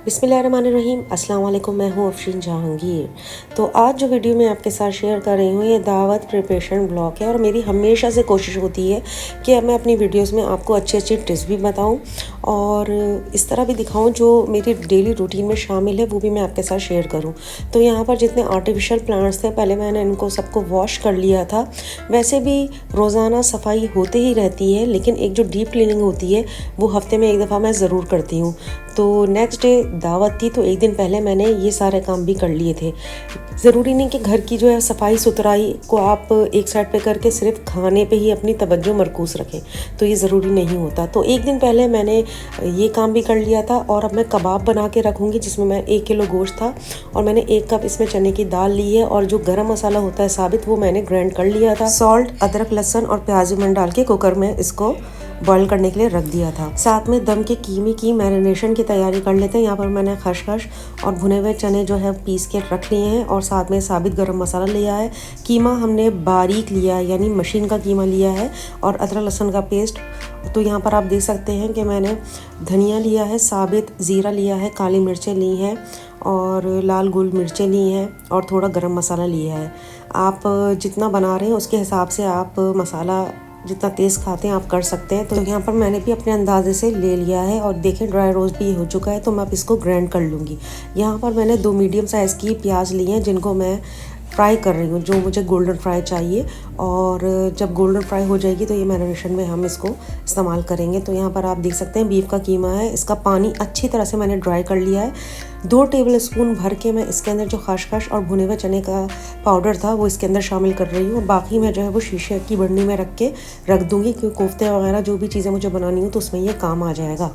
बिस्मिल्लाहिर्रहमानिर्रहीम। अस्सलाम वालेकुम। मैं हूँ अफरीन जहांगीर। तो आज जो वीडियो मैं आपके साथ शेयर कर रही हूँ ये दावत प्रिपरेशन ब्लॉग है और मेरी हमेशा से कोशिश होती है कि मैं अपनी वीडियोस में आपको अच्छी अच्छी टिप्स भी बताऊँ और इस तरह भी दिखाऊँ जो मेरी डेली रूटीन में शामिल है वो भी मैं आपके साथ शेयर करूँ। तो यहाँ पर जितने आर्टिफिशियल प्लांट्स थे पहले मैंने इनको सबको वॉश कर लिया था। वैसे भी रोज़ाना सफाई होती ही रहती है, लेकिन एक जो डीप क्लीनिंग होती है वो हफ्ते में एक दफ़ा मैं ज़रूर करती हूँ। तो नेक्स्ट डे दावत थी तो एक दिन पहले मैंने ये सारे काम भी कर लिए थे। ज़रूरी नहीं कि घर की जो है सफाई सुथराई को आप एक साइड पे करके सिर्फ खाने पे ही अपनी तवज्जो मरकूज़ रखें, तो ये ज़रूरी नहीं होता। तो एक दिन पहले मैंने ये काम भी कर लिया था और अब मैं कबाब बना के रखूँगी जिसमें मैं 1 किलो गोश्त था और मैंने 1 कप इसमें चने की दाल ली है और जो गरम मसाला होता है साबित वो मैंने ग्राइंड कर लिया था। सॉल्ट, अदरक, लहसुन और प्याज भी मैंने डाल के कुकर में इसको बॉईल करने के लिए रख दिया था। साथ में दम के कीमे की मैरिनेशन की तैयारी कर लेते हैं। यहाँ पर मैंने खसखस और भुने हुए चने जो है पीस के रख लिए हैं और साथ में साबित गरम मसाला लिया है। कीमा हमने बारीक लिया है यानी मशीन का कीमा लिया है और अदरक लहसुन का पेस्ट। तो यहाँ पर आप देख सकते हैं कि मैंने धनिया लिया है, साबित ज़ीरा लिया है, काली मिर्चें ली हैं और लाल गोल मिर्चें ली हैं और थोड़ा गरम मसाला लिया है। आप जितना बना रहे हैं उसके हिसाब से आप मसाला जितना तेज़ खाते हैं आप कर सकते हैं। तो यहाँ पर मैंने भी अपने अंदाजे से ले लिया है और देखें ड्राई रोस्ट भी हो चुका है तो मैं अब इसको ग्राइंड कर लूँगी। यहाँ पर मैंने 2 मीडियम साइज़ की प्याज ली हैं जिनको मैं फ्राई कर रही हूँ, जो मुझे गोल्डन फ्राई चाहिए। और जब गोल्डन फ्राई हो जाएगी तो ये मैरिनेशन में हम इसको इस्तेमाल करेंगे। तो यहाँ पर आप देख सकते हैं बीफ का कीमा है, इसका पानी अच्छी तरह से मैंने ड्राई कर लिया है। 2 टेबल स्पून भर के मैं इसके अंदर जो खसखस और भुने हुए चने का पाउडर था वो इसके अंदर शामिल कर रही हूँ। बाकी मैं जो है वो शीशे की बर्नी में रख दूँगी क्योंकि कोफ्ते वगैरह जो भी चीज़ें मुझे बनानी हो तो उसमें ये काम आ जाएगा।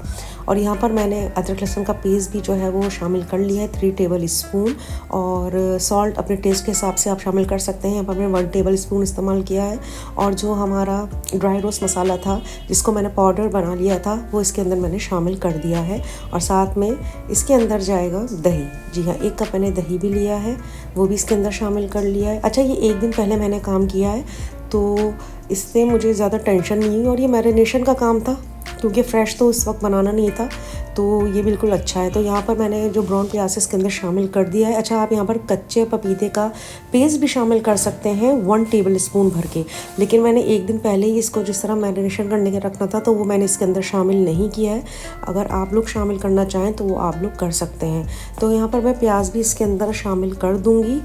और यहाँ पर मैंने अदरक लहसुन का पेस्ट भी जो है वो शामिल कर लिया है 3 टेबल स्पून। और सॉल्ट अपने टेस्ट के हिसाब से आप शामिल कर सकते हैं। यहाँ पर मैंने 1 टेबल स्पून इस्तेमाल किया है और जो हमारा ड्राई रोस्ट मसाला था जिसको मैंने पाउडर बना लिया था वो इसके अंदर मैंने शामिल कर दिया है। और साथ में इसके अंदर जाएगा दही। जी हाँ, 1 कप मैंने दही भी लिया है, वो भी इसके अंदर शामिल कर लिया है। अच्छा, ये एक दिन पहले मैंने काम किया है तो इससे मुझे ज़्यादा टेंशन नहीं हुई और ये मैरिनेशन का काम था क्योंकि फ़्रेश तो उस वक्त बनाना नहीं था, तो ये बिल्कुल अच्छा है। तो यहाँ पर मैंने जो ब्राउन प्याज इसके अंदर शामिल कर दिया है। अच्छा, आप यहाँ पर कच्चे पपीते का पेस्ट भी शामिल कर सकते हैं 1 टेबल स्पून भर के, लेकिन मैंने एक दिन पहले ही इसको जिस तरह मैरिनेशन करने के रखना था तो वो मैंने इसके अंदर शामिल नहीं किया है। अगर आप लोग शामिल करना चाहें तो वो आप लोग कर सकते हैं। तो यहाँ पर मैं प्याज भी इसके अंदर शामिल कर दूँगी।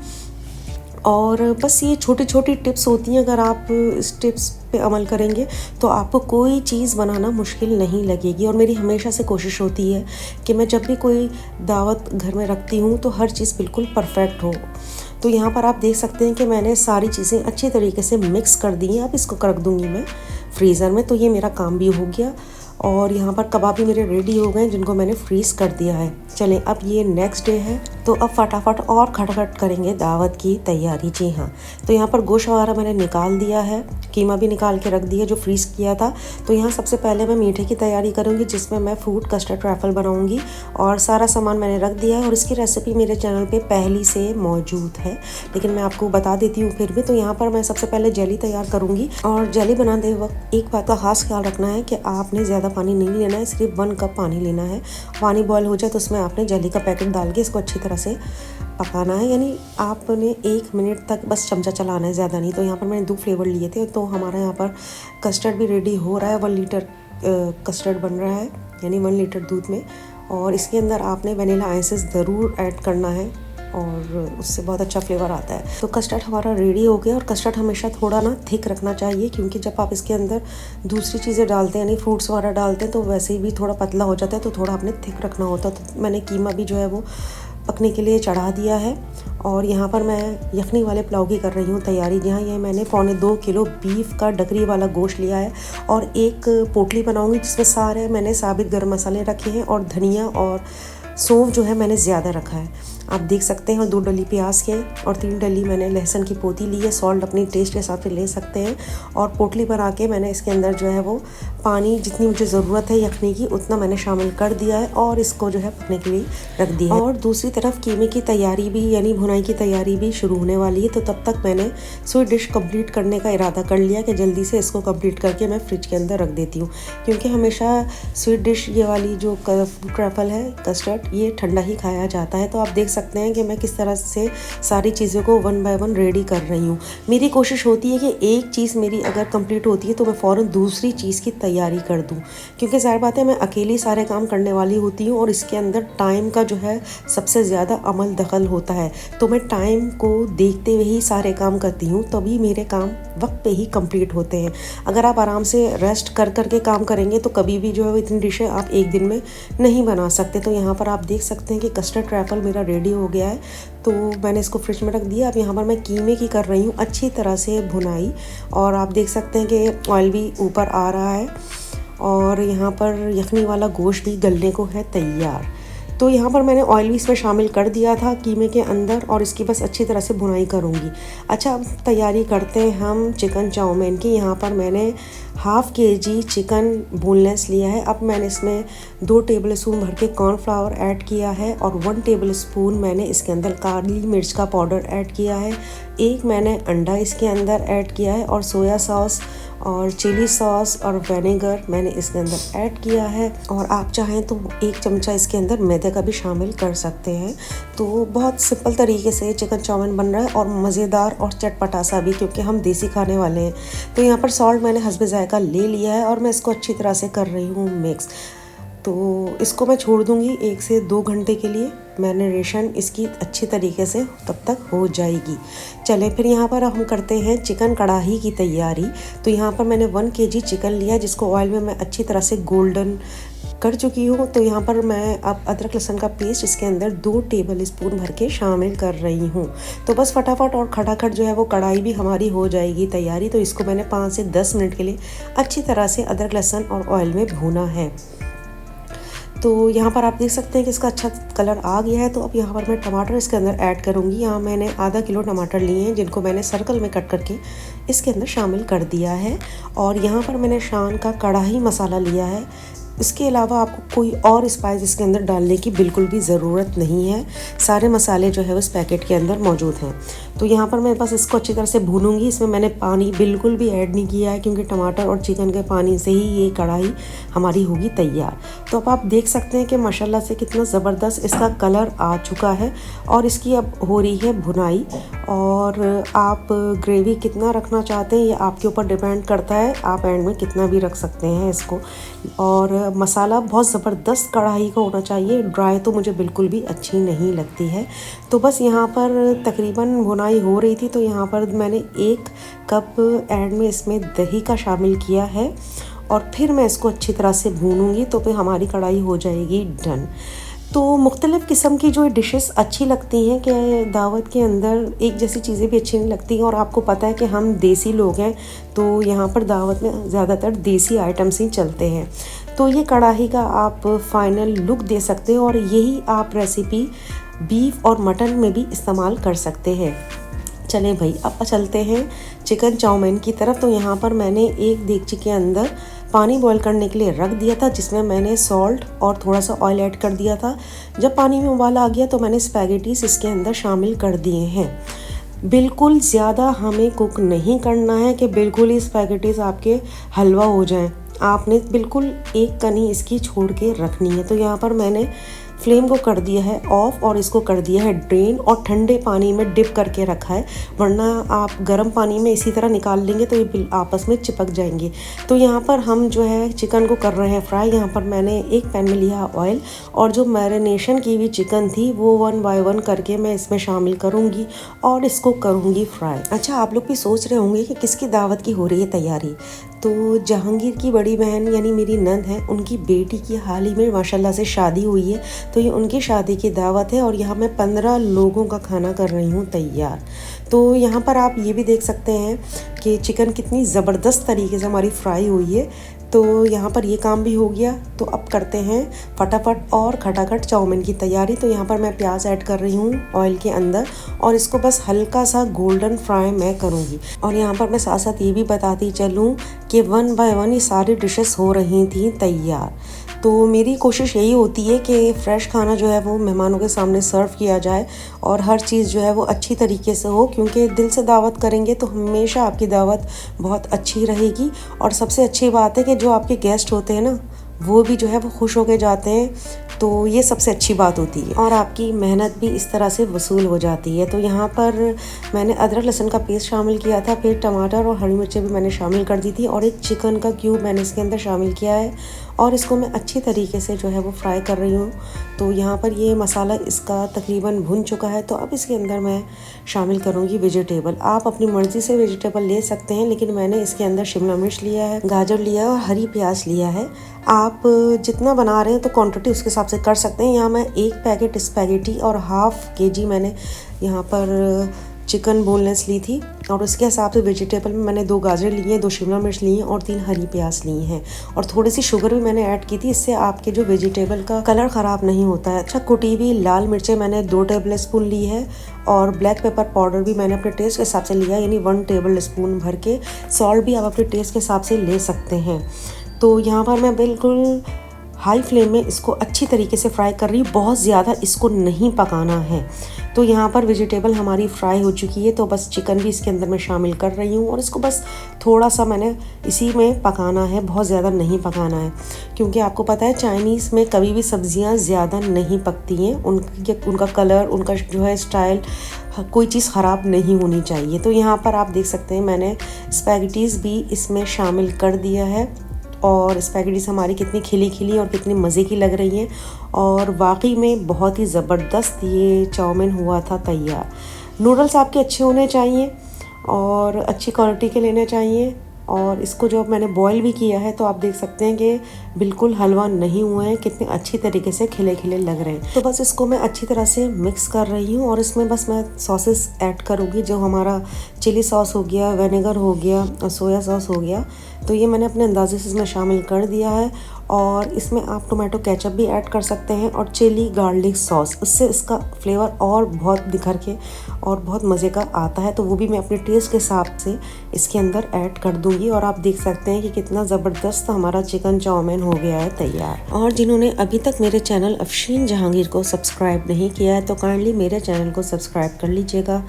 और बस ये छोटी छोटी टिप्स होती हैं, अगर आप इस टिप्स पे अमल करेंगे तो आपको कोई चीज़ बनाना मुश्किल नहीं लगेगी। और मेरी हमेशा से कोशिश होती है कि मैं जब भी कोई दावत घर में रखती हूँ तो हर चीज़ बिल्कुल परफेक्ट हो। तो यहाँ पर आप देख सकते हैं कि मैंने सारी चीज़ें अच्छी तरीके से मिक्स कर दी हैं। अब इसको रख दूँगी मैं फ्रीज़र में, तो ये मेरा काम भी हो गया। और यहाँ पर कबाब भी मेरे रेडी हो गए जिनको मैंने फ्रीज़ कर दिया है। चलें, अब ये नेक्स्ट डे है तो अब फटाफट और खटखट करेंगे दावत की तैयारी। जी हाँ, तो यहाँ पर गोश्त वगैरह मैंने निकाल दिया है, कीमा भी निकाल के रख दिया जो फ्रीज़ किया था। तो यहाँ सबसे पहले मैं मीठे की तैयारी करूँगी जिसमें मैं फ्रूट कस्टर्ड ट्रैफल बनाऊँगी और सारा सामान मैंने रख दिया है। और इसकी रेसिपी मेरे चैनल पर पहले से मौजूद है, लेकिन मैं आपको बता देती हूँ फिर भी। तो यहाँ पर मैं सबसे पहले जेली तैयार करूँगी और जेली बनाते वक्त एक बात का खास ख्याल रखना है कि आपने ज़्यादा पानी नहीं लेना है, सिर्फ 1 कप पानी लेना है। पानी बॉयल हो जाए तो उसमें आपने जेली का पैकेट डाल के इसको अच्छी तरह से पकाना है, यानी आपने 1 मिनट तक बस चमचा चलाना है, ज़्यादा नहीं। तो यहाँ पर मैंने 2 फ्लेवर लिए थे तो हमारा यहाँ पर कस्टर्ड भी रेडी हो रहा है। 1 लीटर कस्टर्ड बन रहा है यानी 1 लीटर दूध में। और इसके अंदर आपने वनीला एसेंस ज़रूर ऐड करना है और उससे बहुत अच्छा फ्लेवर आता है। तो कस्टर्ड हमारा रेडी हो गया। और कस्टर्ड हमेशा थोड़ा ना थिक रखना चाहिए क्योंकि जब आप इसके अंदर दूसरी चीज़ें डालते हैं यानी फ्रूट्स वगैरह डालते हैं तो वैसे ही भी थोड़ा पतला हो जाता है, तो थोड़ा आपने थिक रखना होता है। तो मैंने कीमा भी जो है वो पकने के लिए चढ़ा दिया है। और यहाँ पर मैं यखनी वाले पुलाव की कर रही हूँ तैयारी। जहाँ ये मैंने 2.25 किलो बीफ का डकरी वाला गोश्त लिया है और एक पोटली बनाऊँगी जिसमें सारे मैंने साबित गर्म मसाले रखे हैं और धनिया और सौंफ जो है मैंने ज़्यादा रखा है, आप देख सकते हैं। और 2 डली प्याज के और 3 डली मैंने लहसुन की पोती ली है। सॉल्ट अपनी टेस्ट के हिसाब से ले सकते हैं। और पोटली बना के मैंने इसके अंदर जो है वो पानी जितनी मुझे ज़रूरत है यखनी की उतना मैंने शामिल कर दिया है और इसको जो है पकने के लिए रख दिया है। और दूसरी तरफ कीमे की तैयारी भी यानी भुनाई की तैयारी भी शुरू होने वाली है। तो तब तक मैंने स्वीट डिश कंप्लीट करने का इरादा कर लिया कि जल्दी से इसको कंप्लीट करके मैं फ्रिज के अंदर रख देती हूँ, क्योंकि हमेशा स्वीट डिश ये वाली जो फ्रूट ट्रैफल है कस्टर्ड ये ठंडा ही खाया जाता है। तो आप देख सकते हैं कि मैं किस तरह से सारी चीज़ों को वन बाय वन रेडी कर रही हूँ। मेरी कोशिश होती है कि एक चीज़ मेरी अगर कंप्लीट होती है तो मैं फ़ौरन दूसरी चीज़ की तैयारी कर दूँ, क्योंकि ज़ाहिर बात है मैं अकेली सारे काम करने वाली होती हूँ और इसके अंदर टाइम का जो है सबसे ज़्यादा अमल दखल होता है। तो मैं टाइम को देखते हुए ही सारे काम करती हूँ, तभी मेरे काम वक्त पे ही कंप्लीट होते हैं। अगर आप आराम से रेस्ट कर कर के काम करेंगे तो कभी भी जो है वो इतनी डिशें आप एक दिन में नहीं बना सकते। तो यहाँ पर आप देख सकते हैं कि कस्टर्ड ट्रैफल मेरा रेडी हो गया है, तो मैंने इसको फ्रिज में रख दिया। अब यहाँ पर मैं कीमे की कर रही हूँ अच्छी तरह से भुनाई, और आप देख सकते हैं कि ऑयल भी ऊपर आ रहा है और यहाँ पर यखनी वाला गोश्त भी गलने को है तैयार। तो यहाँ पर मैंने ऑयल भी इसमें शामिल कर दिया था कीमे के अंदर, और इसकी बस अच्छी तरह से भुनाई करूँगी। अच्छा, अब तैयारी करते हैं हम चिकन चाउमीन की। यहाँ पर मैंने हाफ़ kg चिकन बोनलेस लिया है। अब मैंने इसमें 2 टेबल स्पून भर के कॉर्नफ्लावर ऐड किया है और 1 टेबल स्पून मैंने इसके अंदर काली मिर्च का पाउडर ऐड किया है। एक मैंने अंडा इसके अंदर ऐड किया है और सोया सॉस और चिली सॉस और विनेगर मैंने इसके अंदर ऐड किया है। और आप चाहें तो 1 चमचा इसके अंदर मैदे का भी शामिल कर सकते हैं। तो बहुत सिंपल तरीके से चिकन चाउमीन बन रहा है और मज़ेदार और चटपटा सा भी, क्योंकि हम देसी खाने वाले हैं। तो यहाँ पर सॉल्ट मैंने हस्बे जायका ले लिया है और मैं इसको अच्छी तरह से कर रही हूँ मिक्स। तो इसको मैं छोड़ दूँगी 1 से 2 घंटे के लिए। मैरिनेशन इसकी अच्छी तरीके से तब तक हो जाएगी। चलें फिर यहाँ पर हम करते हैं चिकन कढ़ाई की तैयारी। तो यहाँ पर मैंने 1 kg चिकन लिया, जिसको ऑयल में मैं अच्छी तरह से गोल्डन कर चुकी हूँ। तो यहाँ पर मैं अब अदरक लहसुन का पेस्ट इसके अंदर 2 टेबल स्पून भर के शामिल कर रही हूँ। तो बस फटाफट और खटाखट जो है वो कढ़ाई भी हमारी हो जाएगी तैयारी। तो इसको मैंने 5 से 10 मिनट के लिए अच्छी तरह से अदरक लहसुन और ऑयल में भूना है। तो यहाँ पर आप देख सकते हैं कि इसका अच्छा कलर आ गया है। तो अब यहाँ पर मैं टमाटर इसके अंदर ऐड करूँगी। यहाँ मैंने आधा किलो टमाटर लिए हैं, जिनको मैंने सर्कल में कट करके इसके अंदर शामिल कर दिया है। और यहाँ पर मैंने शान का कढ़ाई मसाला लिया है। इसके अलावा आपको कोई और स्पाइस इसके अंदर डालने की बिल्कुल भी ज़रूरत नहीं है, सारे मसाले जो है उस पैकेट के अंदर मौजूद हैं। तो यहाँ पर मैं बस इसको अच्छी तरह से भूनूंगी। इसमें मैंने पानी बिल्कुल भी ऐड नहीं किया है, क्योंकि टमाटर और चिकन के पानी से ही ये कढ़ाई हमारी होगी तैयार। तो अब आप देख सकते हैं कि माशाल्लाह से कितना ज़बरदस्त इसका कलर आ चुका है और इसकी अब हो रही है भुनाई। और आप ग्रेवी कितना रखना चाहते हैं ये आपके ऊपर डिपेंड करता है, आप एंड में कितना भी रख सकते हैं इसको। और मसाला बहुत ज़बरदस्त कढ़ाई का होना चाहिए, ड्राई तो मुझे बिल्कुल भी अच्छी नहीं लगती है। तो बस यहाँ पर तकरीबन भुनाई हो रही थी, तो यहाँ पर मैंने 1 कप एंड में इसमें दही का शामिल किया है और फिर मैं इसको अच्छी तरह से भूनूंगी। तो फिर हमारी कढ़ाई हो जाएगी डन। तो मुख्तलिफ़ किस्म की जो डिशेस अच्छी लगती हैं कि दावत के अंदर एक जैसी चीज़ें भी अच्छी नहीं लगती हैं। और आपको पता है कि हम देसी लोग हैं, तो यहाँ पर दावत में ज़्यादातर देसी आइटम्स ही चलते हैं। तो ये कढ़ाई का आप फाइनल लुक दे सकते हो और यही आप रेसिपी बीफ और मटन में भी इस्तेमाल कर सकते हैं। चलें भाई, अब चलते हैं चिकन चाउमीन की तरफ। तो यहाँ पर मैंने एक देगची के अंदर पानी बॉईल करने के लिए रख दिया था, जिसमें मैंने सॉल्ट और थोड़ा सा ऑयल ऐड कर दिया था। जब पानी में उबाल आ गया तो मैंने स्पैगेटीज इसके अंदर शामिल कर दिए हैं। बिल्कुल ज़्यादा हमें कुक नहीं करना है कि बिल्कुल ही स्पैगेटीज आपके हलवा हो जाएं। आपने बिल्कुल एक कनी इसकी छोड़ के रखनी है। तो यहाँ पर मैंने फ्लेम को कर दिया है ऑफ और इसको कर दिया है ड्रेन और ठंडे पानी में डिप करके रखा है, वरना आप गर्म पानी में इसी तरह निकाल लेंगे तो ये आपस में चिपक जाएंगे। तो यहाँ पर हम जो है चिकन को कर रहे हैं फ्राई। यहाँ पर मैंने एक पैन में लिया ऑयल और जो मैरिनेशन की हुई चिकन थी वो 1 बाय 1 करके मैं इसमें शामिल करूँगी और इसको करूँगी फ्राई। अच्छा, आप लोग भी सोच रहे होंगे कि किसकी दावत की हो रही है तैयारी। तो जहांगीर की बड़ी बहन यानी मेरी नंद है, उनकी बेटी की हाल ही में माशाल्लाह से शादी हुई है, तो ये उनकी शादी की दावत है और यहाँ मैं 15 लोगों का खाना कर रही हूँ तैयार। तो यहाँ पर आप ये भी देख सकते हैं कि चिकन कितनी ज़बरदस्त तरीके से हमारी फ्राई हुई है। तो यहाँ पर ये काम भी हो गया। तो अब करते हैं फटाफट और खटाखट चाउमीन की तैयारी। तो यहाँ पर मैं प्याज ऐड कर रही हूँ ऑयल के अंदर और इसको बस हल्का सा गोल्डन फ्राई मैं करूँगी। और यहाँ पर मैं साथ साथ ये भी बताती चलूँ कि 1 बाय 1 ये सारी डिशेस हो रही थी तैयार। तो मेरी कोशिश यही होती है कि फ़्रेश खाना जो है वो मेहमानों के सामने सर्व किया जाए और हर चीज़ जो है वो अच्छी तरीके से हो, क्योंकि दिल से दावत करेंगे तो हमेशा आपकी दावत बहुत अच्छी रहेगी। और सबसे अच्छी बात है कि जो आपके गेस्ट होते हैं ना, वो भी जो है वो खुश होके जाते हैं। तो ये सबसे अच्छी बात होती है और आपकी मेहनत भी इस तरह से वसूल हो जाती है। तो यहाँ पर मैंने अदरक लहसुन का पेस्ट शामिल किया था, फिर टमाटर और हरी मिर्चें भी मैंने शामिल कर दी थी और एक चिकन का क्यूब मैंने इसके अंदर शामिल किया है और इसको मैं अच्छी तरीके से जो है वो फ्राई कर रही हूँ। तो यहाँ पर ये मसाला इसका तकरीबन भुन चुका है। तो अब इसके अंदर मैं शामिल करूँगी वेजिटेबल। आप अपनी मर्ज़ी से वेजिटेबल ले सकते हैं, लेकिन मैंने इसके अंदर शिमला मिर्च लिया है, गाजर लिया है और हरी प्याज लिया है। आप जितना बना रहे हैं तो क्वांटिटी उसके हिसाब से कर सकते हैं। यहाँ मैं 1 पैकेट स्पैगेटी और हाफ़ केजी मैंने यहाँ पर चिकन बोनलेस ली थी और उसके हिसाब से वेजिटेबल में मैंने 2 गाजर लिए हैं, 2 शिमला मिर्च लिए हैं और 3 हरी प्याज लिए हैं और थोड़ी सी शुगर भी मैंने ऐड की थी। इससे आपके जो वेजिटेबल का कलर ख़राब नहीं होता है। अच्छा, कुटी हुई लाल मिर्चें मैंने 2 टेबल स्पून ली है और ब्लैक पेपर पाउडर भी मैंने अपने टेस्ट के हिसाब से लिया, यानी 1 टेबल स्पून भर के। सॉल्ट भी आप अपने टेस्ट के हिसाब से ले सकते हैं। तो यहाँ पर मैं बिल्कुल हाई फ्लेम में इसको अच्छी तरीके से फ्राई कर रही हूँ, बहुत ज़्यादा इसको नहीं पकाना है। तो यहाँ पर वेजिटेबल हमारी फ्राई हो चुकी है, तो बस चिकन भी इसके अंदर मैं शामिल कर रही हूँ और इसको बस थोड़ा सा मैंने इसी में पकाना है, बहुत ज़्यादा नहीं पकाना है, क्योंकि आपको पता है चाइनीज़ में कभी भी सब्जियाँ ज़्यादा नहीं पकती हैं। उनका कलर, उनका जो है स्टाइल, कोई चीज़ ख़राब नहीं होनी चाहिए। तो यहाँ पर आप देख सकते हैं मैंने स्पैगेटीज़ भी इसमें शामिल कर दिया है और स्पैगेटीज़ हमारी कितनी खिली खिली और कितनी मज़े की लग रही हैं और वाकई में बहुत ही ज़बरदस्त ये चाउमीन हुआ था तैयार। नूडल्स आपके अच्छे होने चाहिए और अच्छी क्वालिटी के लेने चाहिए। और इसको जो मैंने बॉईल भी किया है तो आप देख सकते हैं कि बिल्कुल हलवा नहीं हुए हैं, कितने अच्छी तरीके से खिले खिले लग रहे हैं। तो बस इसको मैं अच्छी तरह से मिक्स कर रही हूँ और इसमें बस मैं सॉसेस ऐड करूँगी, जो हमारा चिली सॉस हो गया, विनेगर हो गया और सोया सॉस हो गया। तो ये मैंने अपने अंदाजे से इसमें शामिल कर दिया है और इसमें आप टोमेटो केचप भी ऐड कर सकते हैं और चिली गार्लिक सॉस, उससे इसका फ्लेवर और बहुत निखर के और बहुत मज़े का आता है। तो वो भी मैं अपने टेस्ट के हिसाब से इसके अंदर ऐड कर दूंगी और आप देख सकते हैं कि कितना ज़बरदस्त हमारा चिकन चाउमीन हो गया है तैयार। और जिन्होंने अभी तक मेरे चैनल अफशीन जहांगीर को सब्सक्राइब नहीं किया है तो काइंडली मेरे चैनल को सब्सक्राइब कर लीजिएगा।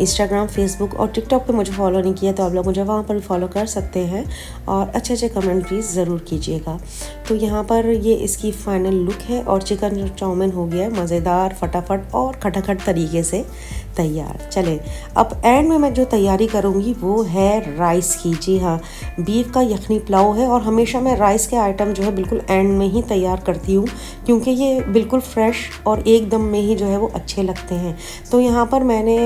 इंस्टाग्राम, फेसबुक और टिकटॉक पे मुझे फॉलो नहीं किया तो आप लोग मुझे वहाँ पर भी फॉलो कर सकते हैं और अच्छे अच्छे कमेंट प्लीज़ ज़रूर कीजिएगा। तो यहाँ पर ये इसकी फाइनल लुक है और चिकन चाउमीन हो गया है मज़ेदार, फटाफट और खटाखट तरीके से तैयार। चले अब एंड में मैं जो तैयारी करूँगी वो है राइस की। जी हाँ, बीफ का यखनी पुलाव है और हमेशा मैं राइस के आइटम जो है बिल्कुल एंड में ही तैयार करती हूँ, क्योंकि ये बिल्कुल फ्रेश और एकदम में ही जो है वो अच्छे लगते हैं। तो यहाँ पर मैंने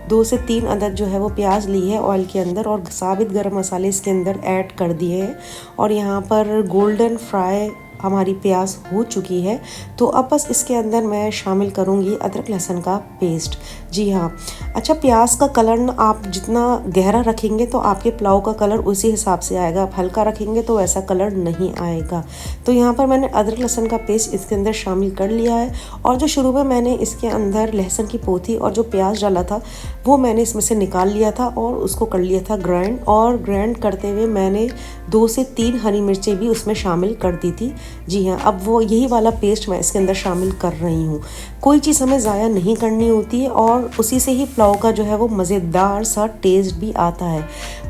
2 से 3 अदद जो है वो प्याज ली है ऑयल के अंदर और साबित गरम मसाले इसके अंदर ऐड कर दिए हैं और यहाँ पर गोल्डन फ्राई हमारी प्याज हो चुकी है। तो अब बस इसके अंदर मैं शामिल करूँगी अदरक लहसुन का पेस्ट। जी हाँ, अच्छा, प्याज का कलर आप जितना गहरा रखेंगे तो आपके पुलाव का कलर उसी हिसाब से आएगा, आप हल्का रखेंगे तो वैसा कलर नहीं आएगा। तो यहाँ पर मैंने अदरक लहसुन का पेस्ट इसके अंदर शामिल कर लिया है और जो शुरू में मैंने इसके अंदर लहसुन की पोथी और जो प्याज डाला था वो मैंने इसमें से निकाल लिया था और उसको कर लिया था ग्राइंड, और ग्राइंड करते हुए मैंने 2 से 3 हरी मिर्चें भी उसमें शामिल कर दी थी। जी हाँ, अब वो यही वाला पेस्ट मैं इसके अंदर शामिल कर रही हूँ। कोई चीज़ हमें ज़ाया नहीं करनी होती है और उसी से ही पुलाव का जो है वो मज़ेदार सा टेस्ट भी आता है।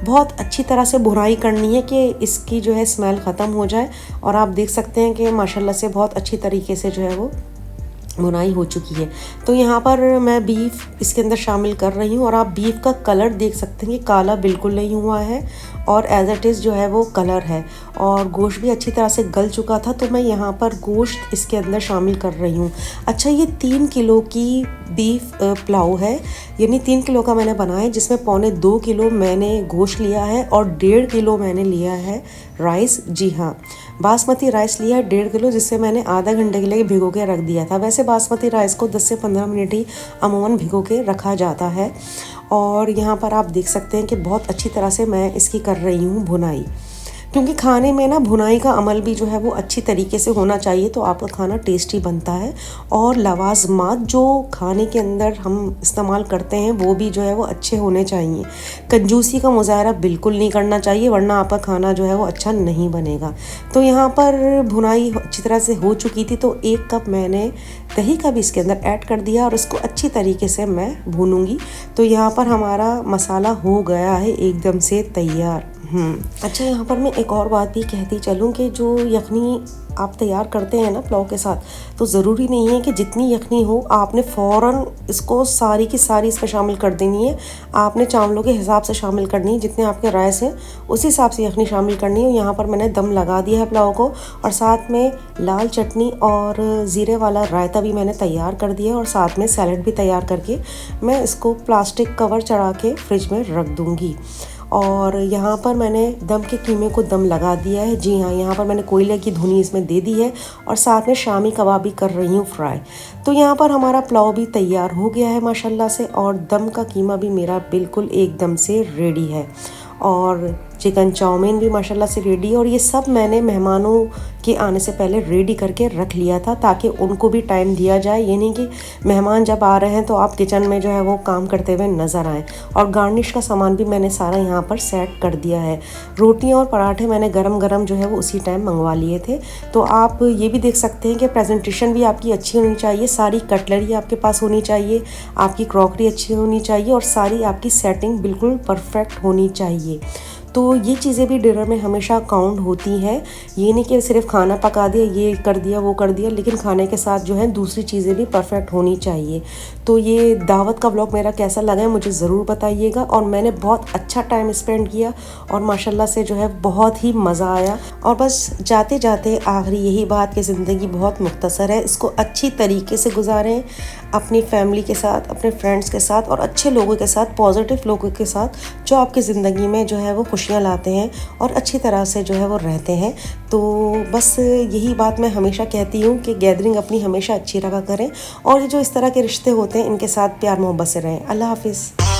बहुत अच्छी तरह से भुनाई करनी है कि इसकी जो है स्मेल ख़त्म हो जाए और आप देख सकते हैं कि माशाल्लाह से बहुत अच्छी तरीके से जो है वो भुनाई हो चुकी है। तो यहाँ पर मैं बीफ इसके अंदर शामिल कर रही हूँ और आप बीफ का कलर देख सकते हैं कि काला बिल्कुल नहीं हुआ है और एज इट इज़ जो है वो कलर है और गोश्त भी अच्छी तरह से गल चुका था। तो मैं यहाँ पर गोश्त इसके अंदर शामिल कर रही हूँ। अच्छा, ये 3 किलो की बीफ पुलाव है, यानी 3 किलो का मैंने बनाया, जिसमें 1.25 किलो मैंने गोश्त लिया है और 1.5 किलो मैंने लिया है राइस। जी हाँ, बासमती राइस लिया है 1.5 किलो, जिससे मैंने आधा घंटे के लिए भिगो के रख दिया था। वैसे बासमती राइस को 10 से 15 मिनट ही अमूमन भिगो के रखा जाता है। और यहाँ पर आप देख सकते हैं कि बहुत अच्छी तरह से मैं इसकी कर रही हूँ भुनाई, क्योंकि खाने में ना भुनाई का अमल भी जो है वो अच्छी तरीके से होना चाहिए तो आपका खाना टेस्टी बनता है। और लवाजमात जो खाने के अंदर हम इस्तेमाल करते हैं वो भी जो है वो अच्छे होने चाहिए। कंजूसी का मुजाहरा बिल्कुल नहीं करना चाहिए, वरना आपका खाना जो है वो अच्छा नहीं बनेगा। तो यहाँ पर भुनाई अच्छी तरह से हो चुकी थी तो 1 कप मैंने दही का भी इसके अंदर ऐड कर दिया और इसको अच्छी तरीके से मैं भूनूंगी। तो यहाँ पर हमारा मसाला हो गया है एकदम से तैयार। अच्छा, यहाँ पर मैं एक और बात भी कहती चलूँ कि जो यखनी आप तैयार करते हैं ना पुलाव के साथ, तो ज़रूरी नहीं है कि जितनी यखनी हो आपने फ़ौरन इसको सारी की सारी इसमें शामिल कर देनी है। आपने चावलों के हिसाब से शामिल करनी है, जितने आपके राइस हैं उस हिसाब से यखनी शामिल करनी है। यहाँ पर मैंने दम लगा दिया है पुलाव को, और साथ में लाल चटनी और ज़ीरे वाला रायता भी मैंने तैयार कर दिया, और साथ में सैलड भी तैयार करके मैं इसको प्लास्टिक कवर चढ़ा के फ्रिज में रख दूँगी। और यहाँ पर मैंने दम के कीमे को दम लगा दिया है। जी हाँ, यहाँ पर मैंने कोयले की धुनी इसमें दे दी है, और साथ में शामी कबाब भी कर रही हूँ फ्राई। तो यहाँ पर हमारा पुलाव भी तैयार हो गया है माशाल्लाह से, और दम का कीमा भी मेरा बिल्कुल एकदम से रेडी है, और चिकन चाउमीन भी माशाल्लाह से रेडी है। और ये सब मैंने मेहमानों के आने से पहले रेडी करके रख लिया था, ताकि उनको भी टाइम दिया जाए। ये नहीं कि मेहमान जब आ रहे हैं तो आप किचन में जो है वो काम करते हुए नज़र आएँ। और गार्निश का सामान भी मैंने सारा यहाँ पर सेट कर दिया है। रोटियाँ और पराठे मैंने गरम गरम जो है वो उसी टाइम मंगवा लिए थे। तो आप ये भी देख सकते हैं कि प्रेजेंटेशन भी आपकी अच्छी होनी चाहिए, सारी कटलरी आपके पास होनी चाहिए, आपकी क्रॉकरी अच्छी होनी चाहिए, और सारी आपकी सेटिंग बिल्कुल परफेक्ट होनी चाहिए। तो ये चीज़ें भी डिनर में हमेशा काउंट होती हैं। ये नहीं कि सिर्फ खाना पका दिया, ये कर दिया, वो कर दिया, लेकिन खाने के साथ जो है दूसरी चीज़ें भी परफेक्ट होनी चाहिए। तो ये दावत का व्लॉग मेरा कैसा लगा है मुझे ज़रूर बताइएगा। और मैंने बहुत अच्छा टाइम स्पेंड किया, और माशाल्लाह से जो है बहुत ही मज़ा आया। और बस जाते जाते आखिरी यही बात कि ज़िंदगी बहुत मुख्तसर है, इसको अच्छी तरीके से गुजारें, अपनी फैमिली के साथ, अपने फ्रेंड्स के साथ, और अच्छे लोगों के साथ, पॉजिटिव लोगों के साथ, जो आपकी ज़िंदगी में जो है वो खुशियाँ लाते हैं और अच्छी तरह से जो है वो रहते हैं। तो बस यही बात मैं हमेशा कहती हूँ कि गैदरिंग अपनी हमेशा अच्छी रखा करें, और जो इस तरह के रिश्ते होते हैं इनके साथ प्यार मोहब्बत से रहें। अल्लाह हाफिज़।